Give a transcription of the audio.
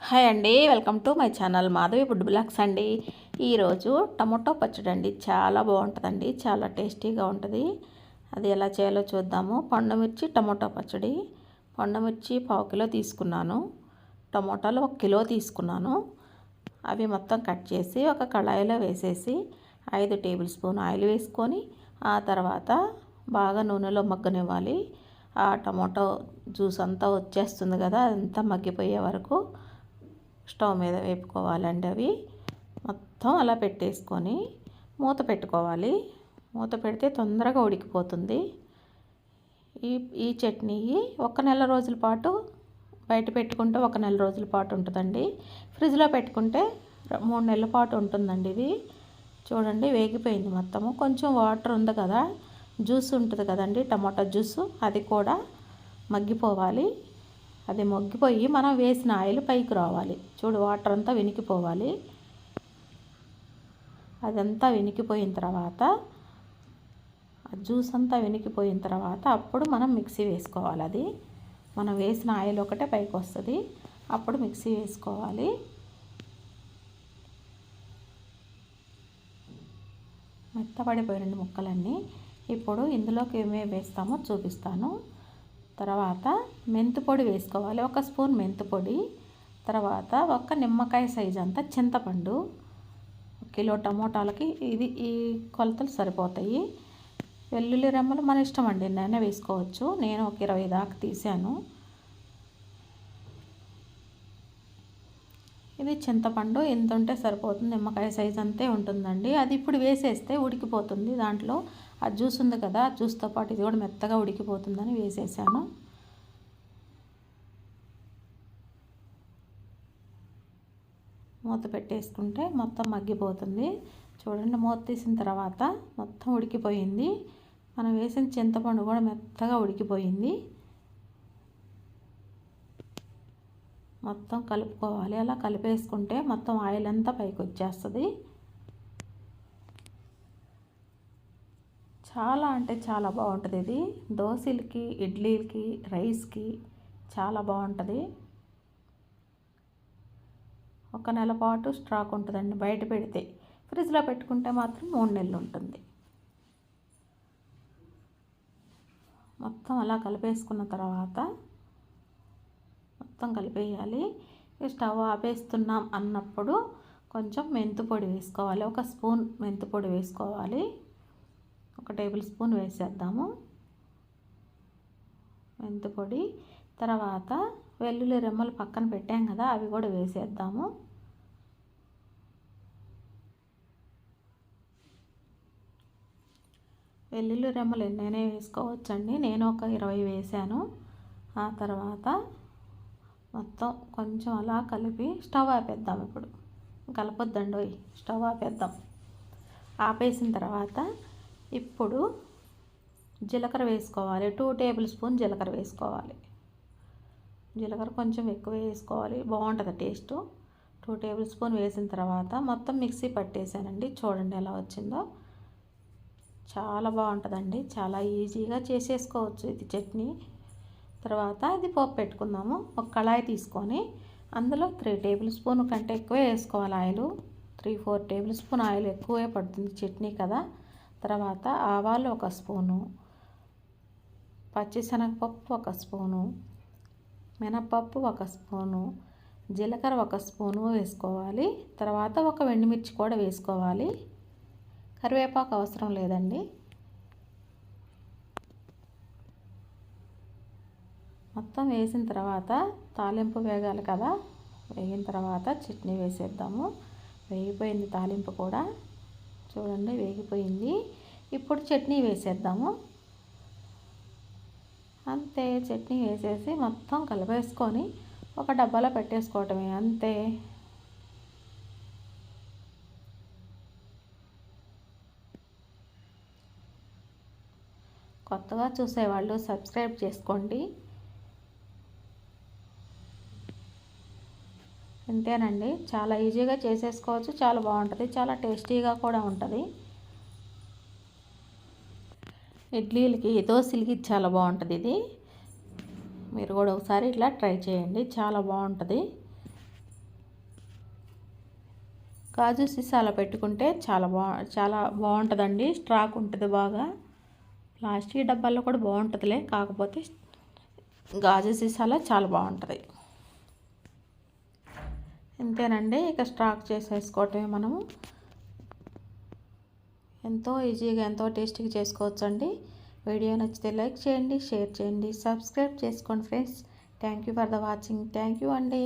Hi అండి, welcome to my channel Madhavi food blogs అండి. ఈరోజు టమాటో పచ్చడి అండి. చాలా బాగుంటుందండి, చాలా టేస్టీగా ఉంటుంది. అది ఎలా చేయాలో చూద్దాము. పండుమిర్చి టమాటో పచ్చడి. పండుమిర్చి 1/2 కిలో తీసుకున్నాను, టమాటాలు 1 కిలో తీసుకున్నాను. అవి మొత్తం కట్ చేసి ఒక కళాయిలో వేసేసి 5 టేబుల్ స్పూన్ ఆయిల్ వేసుకొని ఆ తర్వాత బాగా నూనెలో మగ్గనివ్వాలి. ఆ టమాటో జ్యూస్ అంతా వచ్చేస్తుంది కదా, అదంతా మగ్గిపోయే వరకు స్టవ్ మీద వేపుకోవాలండి. అవి మొత్తం అలా పెట్టేసుకొని మూత పెట్టుకోవాలి. మూత పెడితే తొందరగా ఉడికిపోతుంది. ఈ చట్నీ 1 నెల రోజుల పాటు బయట పెట్టుకుంటే 1 నెల రోజుల పాటు ఉంటుందండి. ఫ్రిడ్జ్లో పెట్టుకుంటే 3 నెలల పాటు ఉంటుందండి. ఇది చూడండి, వేగిపోయింది మొత్తము. కొంచెం వాటర్ ఉంది కదా, జ్యూస్ ఉంటుంది కదండి, టమాటా జ్యూసు, అది కూడా మగ్గిపోవాలి. అది మగ్గిపోయి మనం వేసిన ఆయిల్ పైకి రావాలి. చూడు, వాటర్ అంతా వెనికిపోవాలి. అదంతా వెనికిపోయిన తర్వాత, ఆ జ్యూస్ అంతా వెనికిపోయిన తర్వాత అప్పుడు మనం మిక్సీ వేసుకోవాలి. అది మనం వేసిన ఆయిల్ ఒకటే పైకి వస్తుంది, అప్పుడు మిక్సీ వేసుకోవాలి. మెత్తపడిపోయిన ముక్కలన్నీ. ఇప్పుడు ఇందులోకి ఏమేమి వేస్తామో చూపిస్తాను. తర్వాత మెంతి పొడి వేసుకోవాలి, 1 స్పూన్ మెంతి పొడి. తర్వాత 1 నిమ్మకాయ సైజు అంతా చింతపండు. 1 కిలో టమోటాలకి ఈ కొలతలు సరిపోతాయి. వెల్లుల్లి రెమ్మలు మన ఇష్టం అండి, నేనే వేసుకోవచ్చు. నేను ఒక 20 దాకా తీసాను. ఇది చింతపండు ఎంత ఉంటే సరిపోతుంది, నిమ్మకాయ సైజు అంతే ఉంటుందండి. అది ఇప్పుడు వేసేస్తే ఉడికిపోతుంది. దాంట్లో ఆ జ్యూస్ ఉంది కదా, ఆ జ్యూస్తో పాటు ఇది కూడా మెత్తగా ఉడికిపోతుందని వేసేసాను. మూత పెట్టేసుకుంటే మొత్తం మగ్గిపోతుంది. చూడండి, మూత తీసిన తర్వాత మొత్తం ఉడికిపోయింది. మనం వేసిన చింతపండు కూడా మెత్తగా ఉడికిపోయింది. మొత్తం కలుపుకోవాలి. అలా కలిపేసుకుంటే మొత్తం ఆయిల్ అంతా పైకి వచ్చేస్తుంది. చాలా అంటే చాలా బాగుంటుంది. ఇది దోశలకి, ఇడ్లీలకి, రైస్కి చాలా బాగుంటుంది. 1 నెల పాటు స్టాక్ ఉంటుందండి బయట పెడితే. ఫ్రిడ్జ్లో పెట్టుకుంటే మాత్రం 3 నెలలు ఉంటుంది. మొత్తం అలా కలిపేసుకున్న తర్వాత మొత్తం కలిపేయాలి. స్టవ్ ఆపేస్తున్నాం అన్నప్పుడు కొంచెం మెంతి పొడి వేసుకోవాలి. 1 స్పూన్ మెంతి పొడి వేసుకోవాలి. 1 టేబుల్ స్పూన్ వేసేద్దాము మెంతి పొడి. తర్వాత వెల్లుల్లి రెమ్మలు పక్కన పెట్టాం కదా, అవి కూడా వేసేద్దాము. వెల్లుల్లి రెమ్మలు ఎన్నైనా వేసుకోవచ్చండి, నేను ఒక 20 వేసాను. ఆ తర్వాత మొత్తం కొంచెం అలా కలిపి స్టవ్ ఆపేద్దాం. ఇప్పుడు కలపొద్దండి, స్టవ్ ఆపేద్దాం. ఆపేసిన తర్వాత ఇప్పుడు జీలకర్ర వేసుకోవాలి. 2 టేబుల్ స్పూన్ జీలకర్ర వేసుకోవాలి. జీలకర్ర కొంచెం ఎక్కువ వేసుకోవాలి, బాగుంటుంది టేస్ట్. 2 టేబుల్ స్పూన్ వేసిన తర్వాత మొత్తం మిక్సీ పట్టేసానండి. చూడండి ఎలా వచ్చిందో. చాలా బాగుంటుందండి, చాలా ఈజీగా చేసేసుకోవచ్చు ఇది చట్నీ. తర్వాత ఇది పోపు పెట్టుకుందాము. ఒక కళాయి తీసుకొని అందులో 3 టేబుల్ స్పూన్ కంటే ఎక్కువే వేసుకోవాలి ఆయిల్. 3-4 టేబుల్ స్పూన్ ఆయిల్ ఎక్కువే పడుతుంది, చట్నీ కదా. తర్వాత ఆవాలు 1 స్పూను, పచ్చిశనగపప్పు 1 స్పూను, మినపప్పు 1 స్పూను, జీలకర్ర 1 స్పూను వేసుకోవాలి. తర్వాత 1 ఎండుమిర్చి కూడా వేసుకోవాలి. కరివేపాకు అవసరం లేదండి. మొత్తం వేసిన తర్వాత తాలింపు వేగాలి కదా, వేగిన తర్వాత చట్నీ వేసేద్దాము. వేగిపోయింది తాలింపు కూడా, చూడండి వేగిపోయింది. ఇప్పుడు చట్నీ వేసేద్దాము. అంతే, చట్నీ వేసేసి మొత్తం కలిపేసుకొని ఒక డబ్బాలో పెట్టేసుకోవటమే, అంతే. కొత్తగా చూసేవాళ్ళు సబ్స్క్రైబ్ చేసుకోండి. అంతేనండి, చాలా ఈజీగా చేసేసుకోవచ్చు, చాలా బాగుంటుంది, చాలా టేస్టీగా కూడా ఉంటుంది. ఇడ్లీలకి, దోశలకి చాలా బాగుంటుంది ఇది. మీరు కూడా ఒకసారి ఇట్లా ట్రై చేయండి, చాలా బాగుంటుంది. గాజు సీసాలో పెట్టుకుంటే చాలా బాగుంటుందండి. స్ట్రాక్ ఉంటుంది బాగా. ప్లాస్టిక్ డబ్బాల్లో కూడా బాగుంటుందిలే, కాకపోతే గాజు సీసాలో చాలా బాగుంటుంది. ఇంతేనండి, ఇక స్టాక్ చేసేసుకోవటమే మనము. ఎంతో ఈజీగా ఎంతో టేస్టీగా చేసుకోవచ్చండి. వీడియో నచ్చితే లైక్ చేయండి, షేర్ చేయండి, సబ్స్క్రైబ్ చేసుకోండి friends. Thank you for the watching. Thank you అండి.